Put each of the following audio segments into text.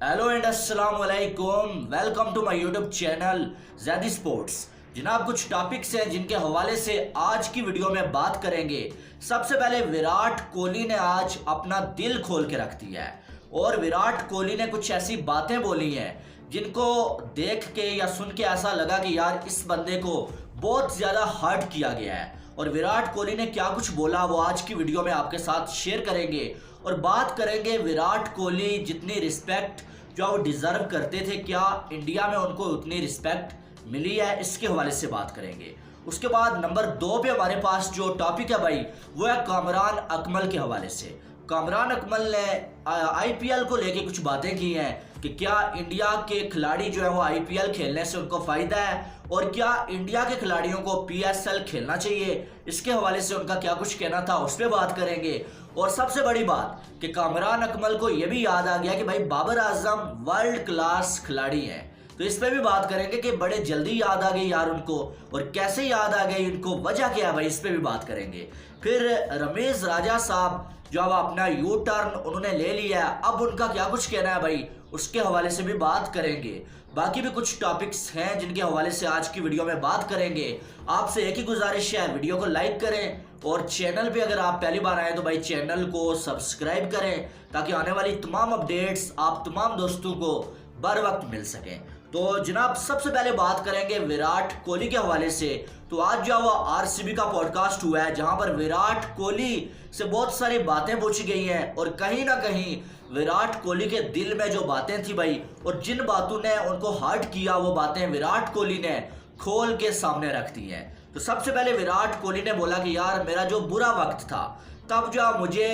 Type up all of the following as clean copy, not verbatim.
Hello and अस्सलाम वालेकुम। Welcome to my YouTube channel Zaidi sports. जनाब, कुछ टॉपिक्स हैं जिनके हवाले से आज की वीडियो में बात करेंगे। सबसे पहले विराट कोहली ने आज अपना दिल खोल के रख दिया है और विराट कोहली ने कुछ ऐसी बातें बोली हैं जिनको देख के या सुन के ऐसा लगा कि यार इस बंदे को बहुत ज़्यादा हर्ट किया गया है। और विराट कोहली ने क्या कुछ बोला वो आज की वीडियो में आपके साथ शेयर करेंगे और बात करेंगे विराट कोहली जितनी रिस्पेक्ट जो वो डिजर्व करते थे, क्या इंडिया में उनको उतनी रिस्पेक्ट मिली है, इसके हवाले से बात करेंगे। उसके बाद नंबर 2 पे हमारे पास जो टॉपिक है भाई वो है कामरान अकमल के हवाले से। कामरान अकमल ने आईपीएल को लेके कुछ बातें की हैं कि क्या इंडिया के खिलाड़ी जो है वो आईपीएल खेलने से उनको फायदा है और क्या इंडिया के खिलाड़ियों को पीएसएल खेलना चाहिए, इसके हवाले से उनका क्या कुछ कहना था उस पर बात करेंगे। और सबसे बड़ी बात कि कामरान अकमल को यह भी याद आ गया कि भाई बाबर आजम वर्ल्ड क्लास खिलाड़ी हैं, तो इस पे भी बात करेंगे कि बड़े जल्दी याद आ गई यार उनको और कैसे याद आ गई उनको, वजह क्या है भाई, इस पे भी बात करेंगे। फिर रमेश राजा साहब जो अब अपना यू टर्न उन्होंने ले लिया है, अब उनका क्या कुछ कहना है भाई, उसके हवाले से भी बात करेंगे। बाकी भी कुछ टॉपिक्स हैं जिनके हवाले से आज की वीडियो में बात करेंगे। आपसे एक ही गुजारिश है, वीडियो को लाइक करें और चैनल पे अगर आप पहली बार आए तो भाई चैनल को सब्सक्राइब करें ताकि आने वाली तमाम अपडेट्स आप तमाम दोस्तों को बर वक्त मिल सकें। तो जनाब, सबसे पहले बात करेंगे विराट कोहली के हवाले से। तो आज जो हुआ आरसीबी का पॉडकास्ट हुआ है जहां पर विराट कोहली से बहुत सारी बातें पूछी गई हैं और कहीं ना कहीं विराट कोहली के दिल में जो बातें थी भाई और जिन बातों ने उनको हर्ट किया वो बातें विराट कोहली ने खोल के सामने रख दी हैं। तो सबसे पहले विराट कोहली ने बोला कि यार मेरा जो बुरा वक्त था तब जो मुझे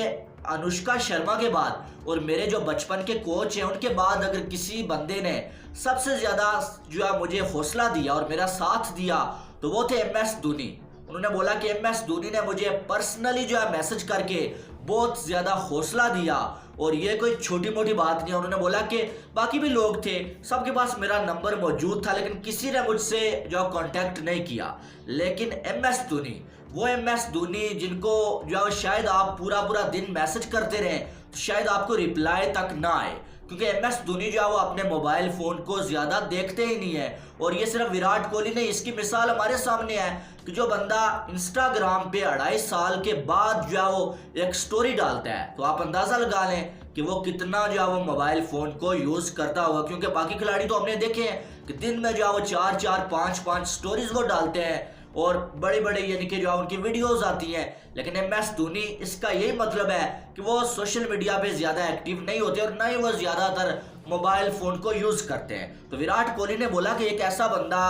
अनुष्का शर्मा के बाद और मेरे जो बचपन के कोच हैं उनके बाद अगर किसी बंदे ने सबसे ज्यादा जो है मुझे हौसला दिया और मेरा साथ दिया तो वो थे एमएस धोनी। उन्होंने बोला कि एमएस धोनी ने मुझे पर्सनली जो है मैसेज करके बहुत ज्यादा हौसला दिया और ये कोई छोटी मोटी बात नहीं है। उन्होंने बोला कि बाकी भी लोग थे, सबके पास मेरा नंबर मौजूद था लेकिन किसी ने मुझसे जो कांटेक्ट नहीं किया, लेकिन एमएस धोनी, वो एमएस धोनी जिनको जो शायद आप पूरा पूरा दिन मैसेज करते रहे तो शायद आपको रिप्लाई तक ना आए, क्योंकि एमएस धोनी जो है वो अपने मोबाइल फोन को ज्यादा देखते ही नहीं है। और ये सिर्फ विराट कोहली नहीं, इसकी मिसाल हमारे सामने है कि जो बंदा इंस्टाग्राम पे 2.5 साल के बाद जो है वो एक स्टोरी डालता है तो आप अंदाजा लगा लें कि वो कितना जो है वो मोबाइल फोन को यूज करता होगा, क्योंकि बाकी खिलाड़ी तो हमने देखे हैं कि दिन में जो है वो 4-4 5-5 स्टोरीज वो डालते हैं और बड़े बड़े यानी कि जो उनकी वीडियोस आती हैं, लेकिन एमएस धोनी इसका यही मतलब है कि वो सोशल मीडिया पे ज्यादा एक्टिव नहीं होते और ना ही वो ज्यादातर मोबाइल फोन को यूज करते हैं। तो विराट कोहली ने बोला कि एक ऐसा बंदा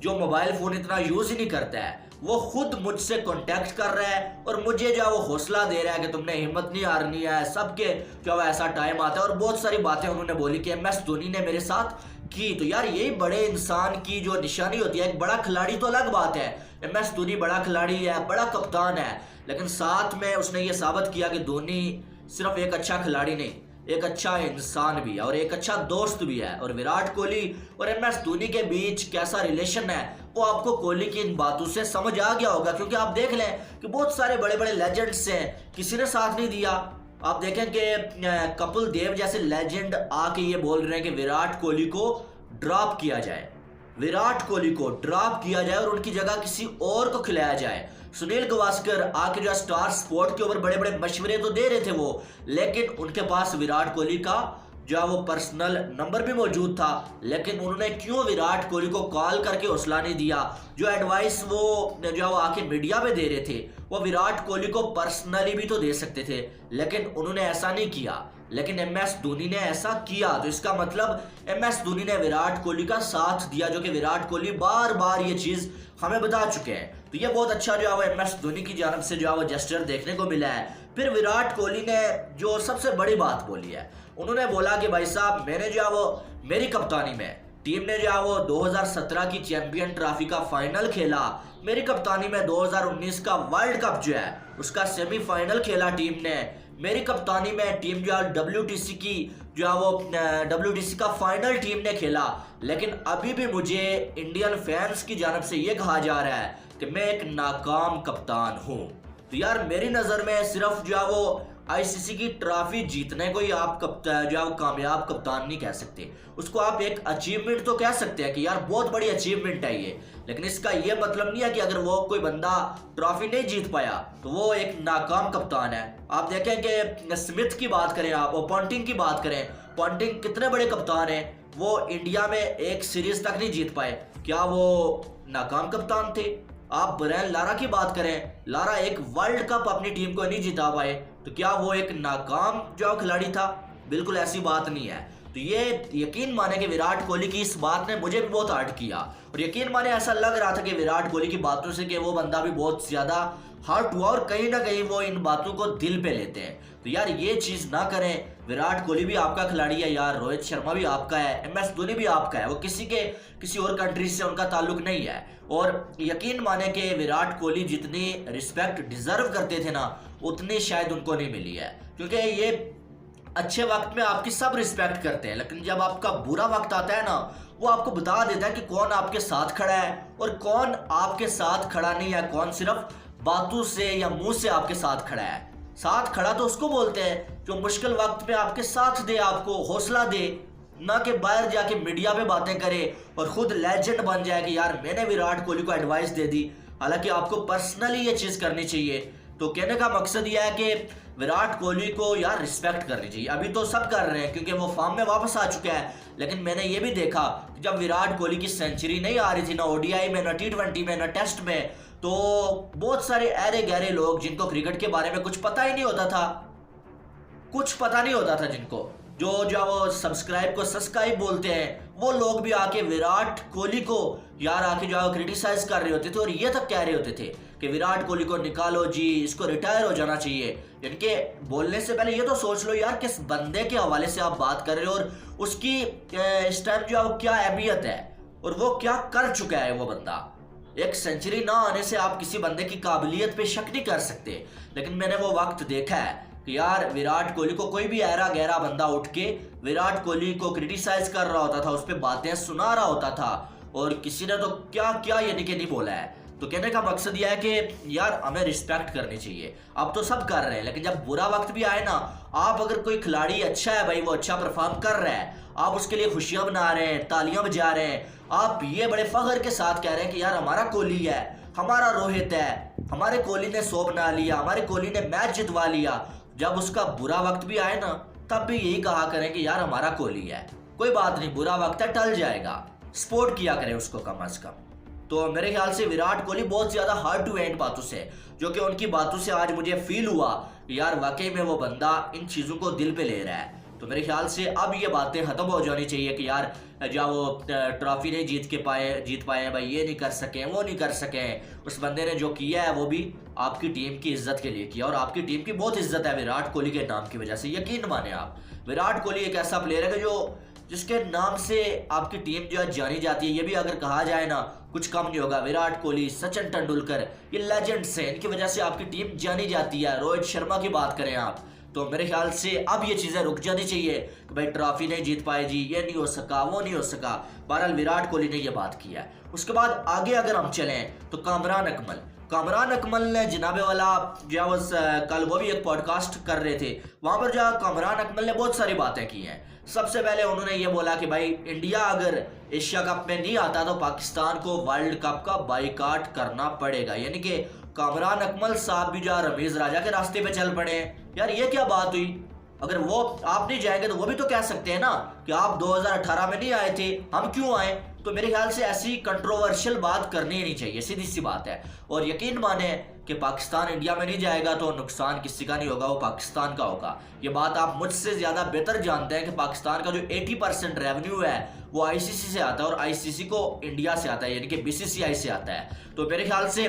जो मोबाइल फोन इतना यूज ही नहीं करता है वो खुद मुझसे कांटेक्ट कर रहा है और मुझे जो है वो हौसला दे रहा है कि तुमने हिम्मत नहीं हारनी है, सबके जो है ऐसा टाइम आता है। और बहुत सारी बातें उन्होंने बोली कि एमएस धोनी ने मेरे साथ की। तो यार यही बड़े इंसान की जो निशानी होती है। एक बड़ा खिलाड़ी तो अलग बात है, एमएस धोनी बड़ा खिलाड़ी है, बड़ा कप्तान है, लेकिन साथ में उसने ये साबित किया कि धोनी सिर्फ एक अच्छा खिलाड़ी नहीं, एक अच्छा इंसान भी है और एक अच्छा दोस्त भी है। और विराट कोहली और एमएस धोनी के बीच कैसा रिलेशन है वो आपको कोहली की इन बातों से समझ आ गया होगा, क्योंकि आप देख लें कि बहुत सारे बड़े बड़े लेजेंड्स हैं, किसी ने साथ नहीं दिया। आप देखें कि कपिल देव जैसे लेजेंड आके ये बोल रहे हैं कि विराट कोहली को ड्रॉप किया जाए, विराट कोहली को ड्रॉप किया जाए और उनकी जगह किसी और को खिलाया जाए। सुनील गावस्कर आके जो स्टार स्पोर्ट के ऊपर बड़े बड़े मशवरे तो दे रहे थे वो, लेकिन उनके पास विराट कोहली का जो है वो पर्सनल नंबर भी मौजूद था, लेकिन उन्होंने क्यों विराट कोहली को कॉल करके हौसला नहीं दिया। जो एडवाइस वो जो है वो आके मीडिया में दे रहे थे वो विराट कोहली को पर्सनली भी तो दे सकते थे, लेकिन उन्होंने ऐसा नहीं किया, लेकिन एमएस धोनी ने ऐसा किया। तो इसका मतलब एमएस धोनी ने विराट कोहली का साथ दिया, जो कि विराट कोहली बार बार ये चीज हमें बता चुके हैं। तो ये बहुत अच्छा जो है वो एमएस धोनी की जानब से जो है वो जेस्चर देखने को मिला है। फिर विराट कोहली ने जो सबसे बड़ी बात बोली है, उन्होंने बोला कि भाई साहब मैंने जो है वो मेरी कप्तानी में टीम ने जो है वो 2017 की चैंपियन ट्रॉफी का फाइनल खेला, मेरी कप्तानी में 2019 का वर्ल्ड कप जो है उसका सेमीफाइनल खेला टीम ने, मेरी कप्तानी में टीम जो है WTC की जो है वो WTC का फाइनल टीम ने खेला, लेकिन अभी भी मुझे इंडियन फैंस की जानब से ये कहा जा रहा है कि मैं एक नाकाम कप्तान हूँ। तो यार मेरी नज़र में सिर्फ जो है वो आईसीसी की ट्रॉफी जीतने को ही आप जो है कामयाब कप्तान नहीं कह सकते। उसको आप एक अचीवमेंट तो कह सकते हैं कि यार बहुत बड़ी अचीवमेंट है ये, लेकिन इसका ये मतलब नहीं है कि अगर वो कोई बंदा ट्रॉफी नहीं जीत पाया तो वो एक नाकाम कप्तान है। आप देखें कि स्मिथ की बात करें, आप पॉन्टिंग की बात करें, पॉन्टिंग कितने बड़े कप्तान हैं, वो इंडिया में एक सीरीज तक नहीं जीत पाए, क्या वो नाकाम कप्तान थे? आप ब्रायन लारा की बात करें, लारा एक वर्ल्ड कप अपनी टीम को नहीं जिता पाए, तो क्या वो एक नाकाम जो खिलाड़ी था? बिल्कुल ऐसी बात नहीं है। तो ये यकीन माने कि विराट कोहली की इस बात ने मुझे भी बहुत हर्ट किया, और यकीन माने ऐसा लग रहा था कि विराट कोहली की बातों से कि वो बंदा भी बहुत ज्यादा हर्ट हुआ, और कहीं ना कहीं वो इन बातों को दिल पे लेते हैं। तो यार ये चीज ना करें। विराट कोहली भी आपका खिलाड़ी है यार, रोहित शर्मा भी आपका है, एमएस धोनी भी आपका है, वो किसी और कंट्री से उनका ताल्लुक नहीं है। और यकीन माने कि विराट कोहली जितनी रिस्पेक्ट डिजर्व करते थे ना, उतनी शायद उनको नहीं मिली है, क्योंकि ये अच्छे वक्त में आपकी सब रिस्पेक्ट करते हैं, लेकिन जब आपका बुरा वक्त आता है ना, वो आपको बता देता है कि कौन आपके साथ खड़ा है और कौन आपके साथ खड़ा नहीं है, कौन सिर्फ बातों से या मुंह से आपके साथ खड़ा है। साथ खड़ा तो उसको बोलते हैं जो मुश्किल वक्त में आपके साथ दे, आपको हौसला दे, ना कि बाहर जाके मीडिया पे बातें करे और खुद लेजेंड बन जाए कि यार मैंने विराट कोहली को एडवाइस दे दी। हालांकि आपको पर्सनली ये चीज करनी चाहिए। तो कहने का मकसद यह है कि विराट कोहली को यार रिस्पेक्ट करनी चाहिए। अभी तो सब कर रहे हैं क्योंकि वो फॉर्म में वापस आ चुका है, लेकिन मैंने ये भी देखा कि जब विराट कोहली की सेंचुरी नहीं आ रही थी ना ओडीआई में, ना टी20 में, ना टेस्ट में, तो बहुत सारे अरे गहरे लोग जिनको क्रिकेट के बारे में कुछ पता ही नहीं होता था, कुछ पता नहीं होता था, जिनको जो वो सब्सक्राइब बोलते हैं, वो लोग भी आके विराट कोहली को यार आके जो क्रिटिसाइज कर रहे होते थे, और ये तक कह रहे होते थे कि विराट कोहली को निकालो जी, इसको रिटायर हो जाना चाहिए। इनके बोलने से पहले ये तो सोच लो यार किस बंदे के हवाले से आप बात कर रहे हो, और उसकी इस टाइम जो क्या अहमियत है और वो क्या कर चुका है वो बंदा। एक सेंचुरी ना आने से आप किसी बंदे की काबिलियत पे शक नहीं कर सकते, लेकिन मैंने वो वक्त देखा है कि यार विराट कोहली को कोई भी ऐरा गहरा बंदा उठ के विराट कोहली को क्रिटिसाइज कर रहा होता था, उस पर बातें सुना रहा होता था, और किसी ने तो क्या क्या यानी कि नहीं बोला है। तो कहने का मकसद यह है कि यार हमें रिस्पेक्ट करनी चाहिए। अब तो सब कर रहे हैं, लेकिन जब बुरा वक्त भी आए ना, आप अगर कोई खिलाड़ी अच्छा है भाई, वो अच्छा परफॉर्म कर रहा है, आप उसके लिए खुशियां मना रहे हैं, तालियां बजा रहे हैं, आप ये बड़े फख्र के साथ कह रहे हैं कि यार हमारा कोहली है, हमारा रोहित है, हमारे कोहली ने 100 बना लिया, हमारे कोहली ने मैच जितवा लिया। जब उसका बुरा वक्त भी आए ना, तब भी यही कहा करें कि यार हमारा कोहली है, कोई बात नहीं, बुरा वक्त है, टल जाएगा, सपोर्ट किया करें उसको कम अज कम। तो मेरे ख्याल से विराट कोहली बहुत ज्यादा हार्ड टू एंड बातों से, जो कि उनकी बातों से आज मुझे फील हुआ कि यार वाकई में वो बंदा इन चीजों को दिल पे ले रहा है। तो मेरे ख्याल से अब ये बातें खत्म हो जानी चाहिए कि यार जब वो ट्रॉफी नहीं जीत पाए भाई, ये नहीं कर सके, वो नहीं कर सके। उस बंदे ने जो किया है वो भी आपकी टीम की इज्जत के लिए किया, और आपकी टीम की बहुत इज्जत है विराट कोहली के नाम की वजह से। यकीन माने आप, विराट कोहली एक ऐसा प्लेयर है जो जिसके नाम से आपकी टीम जो है जानी जाती है। ये भी अगर कहा जाए ना, कुछ कम नहीं होगा। विराट कोहली, सचिन तेंदुलकर, ये लेजेंड्स हैं, इनकी वजह से आपकी टीम जानी जाती है। रोहित शर्मा की बात करें आप, तो मेरे ख्याल से अब ये चीजें रुक जानी चाहिए कि भाई ट्रॉफी नहीं जीत पाए जी, ये नहीं हो सका, वो नहीं हो सका। बहरहाल विराट कोहली ने ये बात किया है। उसके बाद आगे अगर हम चलें तो कामरान अकमल ने जनाबे वाला जो कल वो भी एक पॉडकास्ट कर रहे थे, वहां पर जो कामरान अकमल ने बहुत सारी बातें की हैं। सबसे पहले उन्होंने ये बोला कि भाई इंडिया अगर एशिया कप में नहीं आता तो पाकिस्तान को वर्ल्ड कप का बाइकाट करना पड़ेगा। यानी कि कामरान अकमल साहब भी जो रमीज राजा के रास्ते पे चल पड़े हैं। यार ये क्या बात हुई? अगर वो आप नहीं जाएंगे तो वो भी तो कह सकते हैं ना कि आप 2018 में नहीं आए थे, हम क्यों आए। तो मेरे ख्याल से ऐसी कंट्रोवर्शियल बात करनी ही नहीं चाहिए, सीधी सी बात है। और यकीन माने कि पाकिस्तान इंडिया में नहीं जाएगा तो नुकसान किसी का नहीं होगा, वो पाकिस्तान का होगा। ये बात आप मुझसे ज्यादा बेहतर जानते हैं कि पाकिस्तान का जो 80% रेवेन्यू है वो आईसीसी से आता है, और आईसीसी को इंडिया से आता है, यानी कि बीसीसीआई से आता है। तो मेरे ख्याल से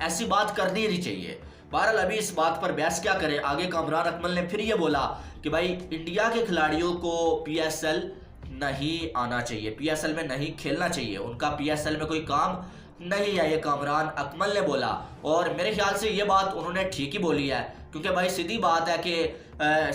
ऐसी बात करनी ही नहीं चाहिए। बहरहाल अभी इस बात पर बहस क्या करें। आगे कामरान अकमल ने फिर ये बोला कि भाई इंडिया के खिलाड़ियों को पीएसएल नहीं आना चाहिए, पीएसएल में नहीं खेलना चाहिए, उनका पीएसएल में कोई काम नहीं है, ये कामरान अकमल ने बोला। और मेरे ख्याल से ये बात उन्होंने ठीक ही बोली है, क्योंकि भाई सीधी बात है कि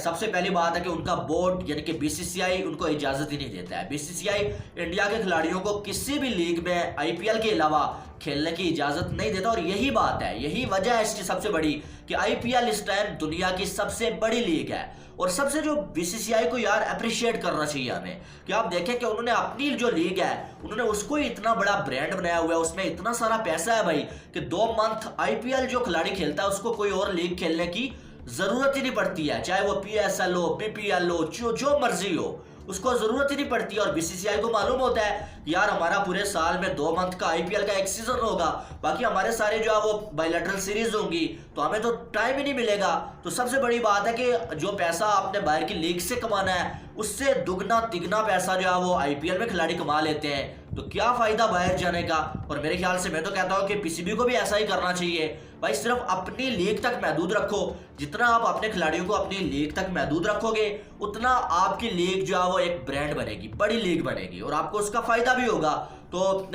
सबसे पहली बात है कि उनका बोर्ड यानी कि बीसीसीआई उनको इजाजत ही नहीं देता है। बीसीसीआई इंडिया के खिलाड़ियों को किसी भी लीग में आईपीएल के अलावा खेलने की इजाजत नहीं देता। और यही बात है, यही वजह है इसकी सबसे बड़ी कि आईपीएल इस टाइम दुनिया की सबसे बड़ी लीग है। और सबसे जो बीसीसीआई को यार अप्रिशिएट करना चाहिए हमें कि आप देखें कि उन्होंने अपनी जो लीग है उन्होंने उसको इतना बड़ा ब्रांड बनाया हुआ है, उसमें इतना सारा पैसा है भाई कि 2 मंथ आईपीएल जो खिलाड़ी खेलता है उसको कोई और लीग खेलने की जरूरत ही नहीं पड़ती है, चाहे वो पीएसएल हो, बीपीएल हो, जो मर्जी हो, उसको जरूरत ही नहीं पड़ती है। और बीसीसीआई को मालूम होता है यार हमारा पूरे साल में 2 मंथ का आईपीएल का एक सीजन होगा, बाकी हमारे सारे जो है वो बायलैटरल सीरीज होंगी, तो हमें तो टाइम ही नहीं मिलेगा। तो सबसे बड़ी बात है कि जो पैसा आपने बाहर की लीग से कमाना है उससे दुगना तिगना पैसा जो है वो आईपीएल में खिलाड़ी कमा लेते हैं, तो क्या फायदा बाहर जाने का। और मेरे ख्याल से मैं तो कहता हूं कि पीसीबी को भी ऐसा ही करना चाहिए भाई, सिर्फ अपनी लीग तक महदूद रखो। जितना आप अपने खिलाड़ियों को अपनी लीग तक महदूद रखोगे उतना आपकी लीग जो है वो एक ब्रांड बनेगी, बड़ी लीग बनेगी और आपको उसका फायदा भी होगा। तो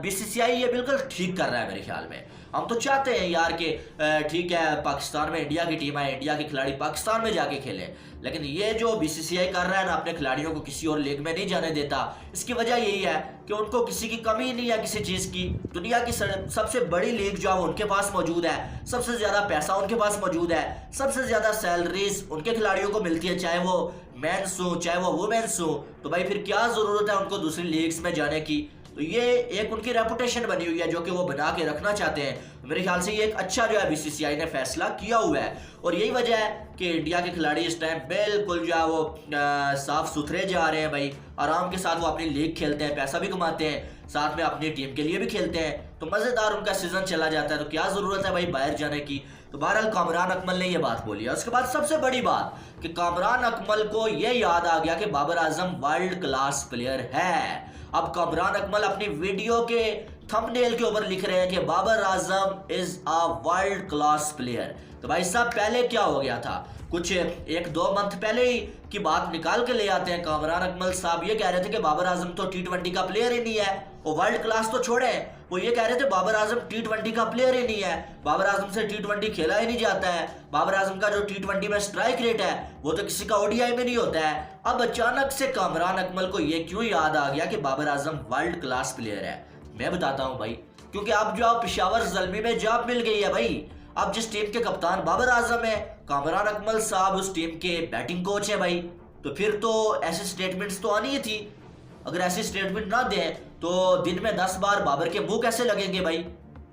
बीसीसीआई ये बिल्कुल ठीक कर रहा है मेरे ख्याल में। हम तो चाहते हैं यार कि ठीक है पाकिस्तान में इंडिया की टीम है, इंडिया के खिलाड़ी पाकिस्तान में जाके खेलें, लेकिन ये जो बीसीसीआई कर रहा है ना अपने खिलाड़ियों को किसी और लीग में नहीं जाने देता, इसकी वजह यही है कि उनको किसी की कमी नहीं है किसी चीज की। दुनिया की सबसे बड़ी लीग जो है उनके पास मौजूद है, सबसे ज्यादा पैसा उनके पास मौजूद है, सबसे ज्यादा सैलरीज उनके खिलाड़ियों को मिलती है, चाहे वो मेंस हो चाहे वो वुमेन्स हो। तो भाई फिर क्या जरूरत है उनको दूसरी लीग्स में जाने की। तो ये एक उनकी रेपुटेशन बनी हुई है जो कि वो बना के रखना चाहते हैं। मेरे ख्याल से ये एक अच्छा जो है बीसीसीआई ने फैसला किया हुआ है और यही वजह है कि इंडिया के खिलाड़ी इस टाइम बिल्कुल जो है वो साफ सुथरे जा रहे हैं भाई, आराम के साथ वो अपनी लीग खेलते हैं, पैसा भी कमाते हैं, साथ में अपनी टीम के लिए भी खेलते हैं, तो मजेदार उनका सीजन चला जाता है। तो क्या जरूरत है भाई बाहर जाने की। तो बहरहाल कामरान अकमल ने ये बात बोली है। उसके बाद सबसे बड़ी बात कि कामरान अकमल को ये याद आ गया कि बाबर आजम वर्ल्ड क्लास प्लेयर है। अब कामरान अकमल अपनी वीडियो के थंबनेल के ऊपर लिख रहे हैं कि Babar Azam is a world class player. तो भाई साहब पहले क्या हो गया था, कुछ 1-2 मंथ पहले ही की बात निकाल के ले आते हैं। कामरान अकमल साहब ये कह रहे थे कि बाबर आजम तो टी20 का प्लेयर ही नहीं है, वो वर्ल्ड क्लास तो छोड़े, वो ये कह रहे थे बाबर आजम टी20 का प्लेयर ही नहीं है, बाबर आजम से टी20 खेला ही नहीं जाता है, बाबर आजम का जो टी20 में स्ट्राइक रेट है वो तो किसी का ओडीआई में नहीं होता है। अब अचानक से कामरान अकमल को ये क्यों याद आ गया कि बाबर आजम वर्ल्ड क्लास प्लेयर है। मैं बताता हूं भाई, क्योंकि अब जो पेशावर ज़ल्मी में जॉब मिल गई है भाई। अब जिस टीम के कप्तान बाबर आजम है, कामरान अकमल साहब उस टीम के बैटिंग कोच है भाई, तो फिर तो ऐसे स्टेटमेंट्स तो आनी ही थी। अगर ऐसी स्टेटमेंट ना दें तो दिन में 10 बार बाबर के मुंह कैसे लगेंगे भाई।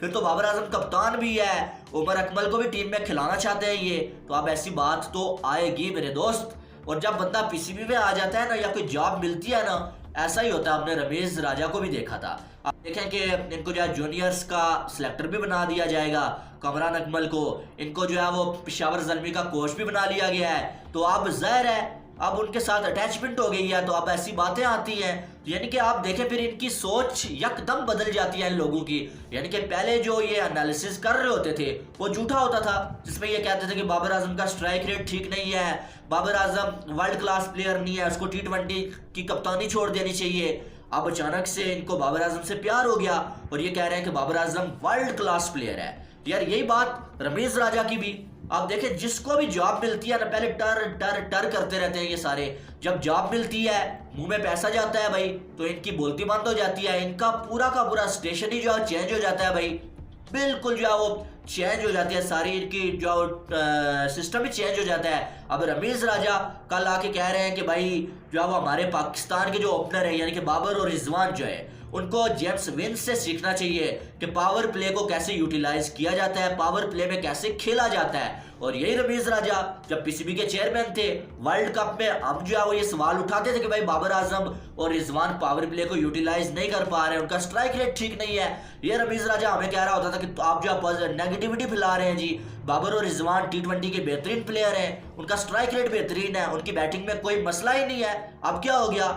फिर तो बाबर आजम कप्तान भी है, उमर अकमल को भी टीम में खिलाना चाहते हैं ये, तो अब ऐसी बात तो आएगी मेरे दोस्त। और जब बंदा पीसीबी में आ जाता है ना या कोई जॉब मिलती है ना, ऐसा ही होता है। हमने रमेश राजा को भी देखा था। आप देखें कि इनको जो है जूनियर्स का सिलेक्टर भी बना दिया जाएगा, कामरान अकमल को, इनको जो है वो पेशावर ज़ल्मी का कोच भी बना लिया गया है। तो अब ज़ाहिर है अब उनके साथ अटैचमेंट हो गई है, तो अब ऐसी बातें आती हैं। तो यानी कि आप देखें फिर इनकी सोच यकदम बदल जाती है इन लोगों की। यानी कि पहले जो ये एनालिसिस कर रहे होते थे वो झूठा होता था, जिसमें ये कहते थे कि बाबर आजम का स्ट्राइक रेट ठीक नहीं है, Babar Azam world class player नहीं है, उसको टी20 की कप्तानी छोड़ देनी चाहिए। अब अचानक से इनको बाबर आजम से प्यार हो गया और ये कह रहे हैं कि बाबर आजम वर्ल्ड क्लास प्लेयर है। तो यार यही बात रमेश राजा की भी। आप देखें जिसको भी जॉब मिलती है ना, पहले टर टर टर करते रहते हैं ये सारे, जब जॉब मिलती है मुंह में पैसा जाता है भाई तो इनकी बोलती बंद हो जाती है, इनका पूरा का पूरा स्टेशन ही जो है चेंज हो जाता है भाई, बिल्कुल जो है वो चेंज हो जाती है, सारी इनकी जो सिस्टम ही चेंज हो जाता है। अब रमेश राजा कल आके कह रहे हैं कि भाई जो है वो हमारे पाकिस्तान के जो ओपनर है यानी कि बाबर और रिजवान जो है उनको जेम्स विंस से सीखना चाहिए कि पावर प्ले को कैसे यूटिलाइज किया जाता है, पावर प्ले में कैसे खेला जाता है। और यही रमेश राजा जब पीसीबी के चेयरमैन थे वर्ल्ड कप में, हम जो है वो ये सवाल उठाते थे कि भाई बाबर आजम और रिजवान पावर प्ले को यूटिलाइज नहीं कर पा रहे हैं, उनका स्ट्राइक रेट ठीक नहीं है। ये रमेश राजा हमें कह रहा होता था कि तो आप जो नेगेटिविटी फैला रहे हैं जी, बाबर और रिजवान टी20 के बेहतरीन प्लेयर हैं, उनका स्ट्राइक रेट बेहतरीन है, उनकी बैटिंग में कोई मसला ही नहीं है। अब क्या हो गया,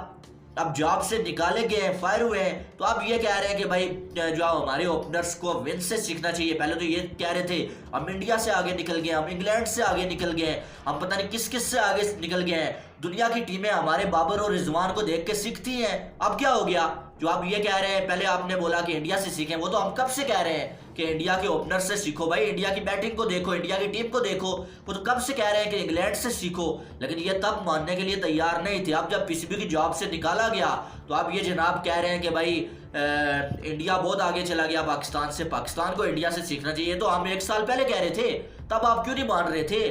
अब जॉब से निकाले गए हैं, फायर हुए हैं, तो अब ये कह रहे हैं कि भाई जो हमारे ओपनर्स को विंस से सीखना चाहिए। पहले तो ये कह रहे थे हम इंडिया से आगे निकल गए, हम इंग्लैंड से आगे निकल गए, हम पता नहीं किस किस से आगे निकल गए हैं, दुनिया की टीमें हमारे बाबर और रिजवान को देख के सीखती हैं। अब क्या हो गया, जो आप ये कह रहे हैं, पहले आपने बोला कि इंडिया से सीखें, वो तो हम कब से कह रहे हैं कि इंडिया के ओपनर से सीखो भाई, इंडिया की बैटिंग को देखो, इंडिया की टीम को देखो, वो तो कब से कह रहे हैं कि इंग्लैंड से सीखो, लेकिन ये तब मानने के लिए तैयार नहीं थे। अब जब पीसीबी की जॉब से निकाला गया तो अब ये जनाब कह रहे हैं कि भाई इंडिया बहुत आगे चला गया पाकिस्तान से, पाकिस्तान को इंडिया से सीखना चाहिए। तो हम 1 साल पहले कह रहे थे, तब आप क्यों नहीं मान रहे थे?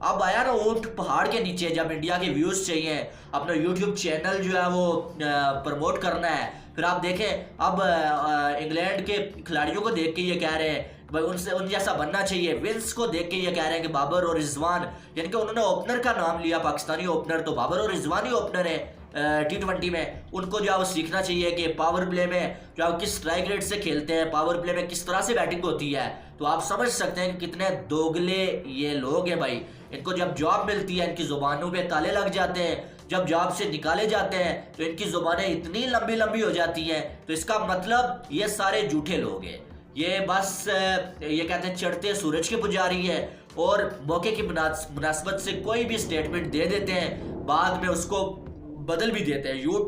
अब आया ना ऊंट पहाड़ के नीचे, जब इंडिया के व्यूज चाहिए, अपना यूट्यूब चैनल जो है वो प्रमोट करना है, फिर आप देखें अब इंग्लैंड के खिलाड़ियों को देख के ये कह रहे हैं भाई उनसे उन जैसा बनना चाहिए। विंस को देख के ये कह रहे हैं कि बाबर और रिजवान, यानी कि उन्होंने ओपनर का नाम लिया, पाकिस्तानी ओपनर, तो बाबर और रिजवान ही ओपनर है T20 में। उनको जो है वो सीखना चाहिए कि पावर प्ले में जो है किस स्ट्राइक रेट से खेलते हैं, पावर प्ले में किस तरह से बैटिंग होती है। तो आप समझ सकते हैं कि कितने दोगले ये लोग हैं भाई। इनको जब जॉब मिलती है इनकी जुबानों पे ताले लग जाते हैं, जब जॉब से निकाले जाते हैं तो इनकी जुबानें इतनी लंबी लंबी हो जाती हैं। तो इसका मतलब ये सारे झूठे लोग हैं, ये बस ये कहते हैं चढ़ते सूरज के पुजारी है, और मौके की मुनासबत से कोई भी स्टेटमेंट दे देते हैं, बाद में उसको बदल भी देते हैं, यू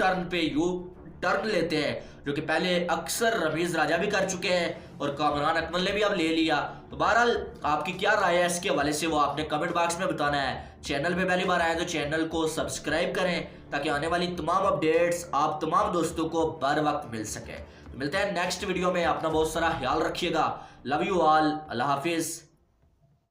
टर्न लेते हैं, जो कि पहले अक्सर रमीज राजा भी कर चुके हैं और कामरान अकमल ने भी अब ले लिया। तो बहरहाल आपकी क्या राय है इसके हवाले से, वो आपने कमेंट बॉक्स में बताना है। चैनल पे पहली बार आए तो चैनल को सब्सक्राइब करें ताकि आने वाली तमाम अपडेट्स आप तमाम दोस्तों को बर वक्त मिल सके। तो मिलते हैं नेक्स्ट वीडियो में, अपना बहुत सारा ख्याल रखिएगा। Love you all, Allah Hafiz.